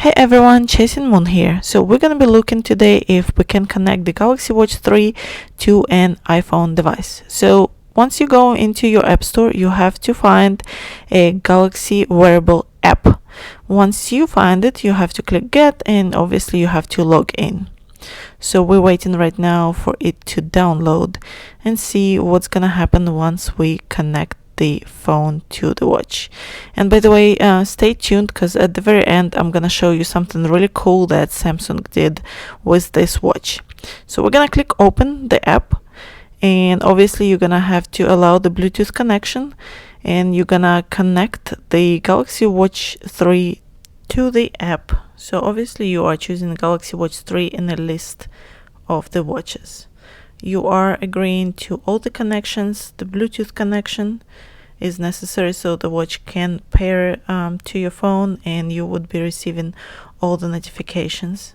Hey everyone, Chasing Moon here. So we're gonna be looking today if we can connect the Galaxy Watch 3 to an iPhone device. So once you go into your app store, you have to find a Galaxy wearable app. Once you find it, you have to click get, and obviously you have to log in. So we're waiting right now for it to download and see what's gonna happen once we connect the phone to the watch. And by the way, stay tuned, because at the very end I'm gonna show you something really cool that Samsung did with this watch. So we're gonna click open the app, and obviously you're gonna have to allow the Bluetooth connection, and you're gonna connect the Galaxy Watch 3 to the app. So obviously you are choosing the Galaxy Watch 3 in the list of the watches. You are agreeing to all the connections. The Bluetooth connection is necessary so the watch can pair to your phone, and you would be receiving all the notifications.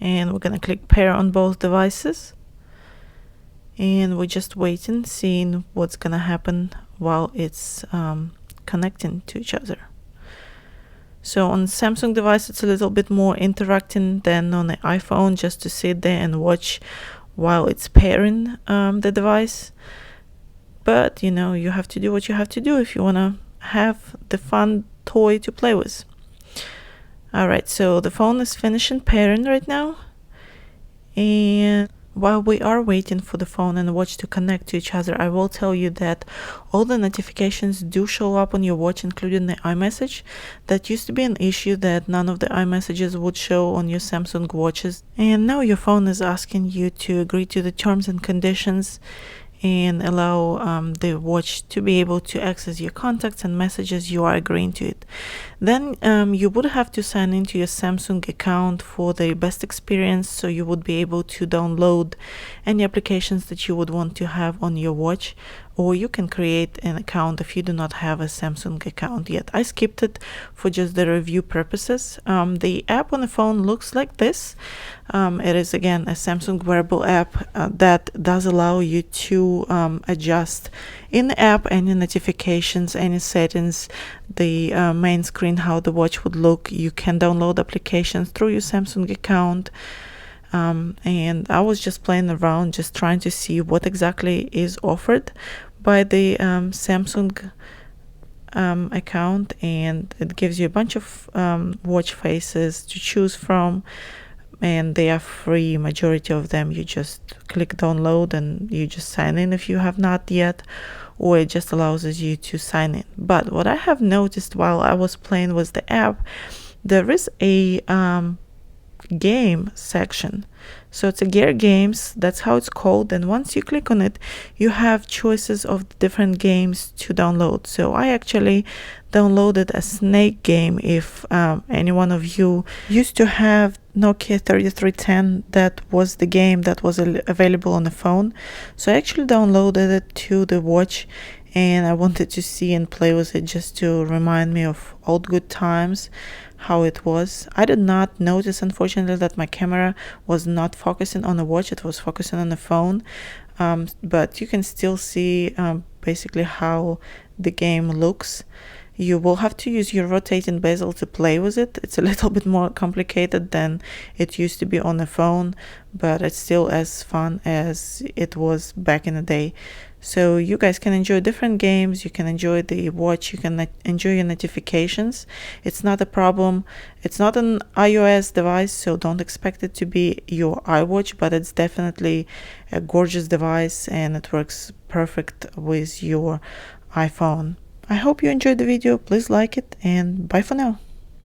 And we're gonna click pair on both devices, and we're just waiting, seeing what's gonna happen while it's connecting to each other. So on Samsung device it's a little bit more interacting than on the iPhone, just to sit there and watch while it's pairing the device. But you know, you have to do what you have to do if you want to have the fun toy to play with. Alright, so the phone is finishing pairing right now, and while we are waiting for the phone and the watch to connect to each other, I will tell you that all the notifications do show up on your watch, including the iMessage. That used to be an issue, that none of the iMessages would show on your Samsung watches, and now your phone is asking you to agree to the terms and conditions and allow the watch to be able to access your contacts and messages. You are agreeing to it. Then you would have to sign into your Samsung account for the best experience, so you would be able to download any applications that you would want to have on your watch, or you can create an account if you do not have a Samsung account yet. I skipped it for just the review purposes. The app on the phone looks like this. It is again a Samsung wearable app that does allow you to adjust in the app any notifications, any settings, the main screen, how the watch would look. You can download applications through your Samsung account. And I was just playing around, just trying to see what exactly is offered by the Samsung account, and it gives you a bunch of watch faces to choose from, and they are free, majority of them. You just click download and you just sign in if you have not yet, or it just allows you to sign in. But what I have noticed while I was playing with the app, there is a game section. So it's a Gear Games, that's how it's called, and once you click on it you have choices of different games to download. So I actually downloaded a snake game. If any one of you used to have Nokia 3310, that was the game that was available on the phone. So I actually downloaded it to the watch, and I wanted to see and play with it just to remind me of old good times, how it was. I did not notice, unfortunately, that my camera was not focusing on the watch, it was focusing on the phone. But you can still see basically how the game looks. You will have to use your rotating bezel to play with it. It's a little bit more complicated than it used to be on the phone, but it's still as fun as it was back in the day. So you guys can enjoy different games, you can enjoy the watch, you can enjoy your notifications. It's not a problem. It's not an iOS device, so don't expect it to be your iWatch, but it's definitely a gorgeous device, and it works perfect with your iPhone. I hope you enjoyed the video. Please like it, and bye for now.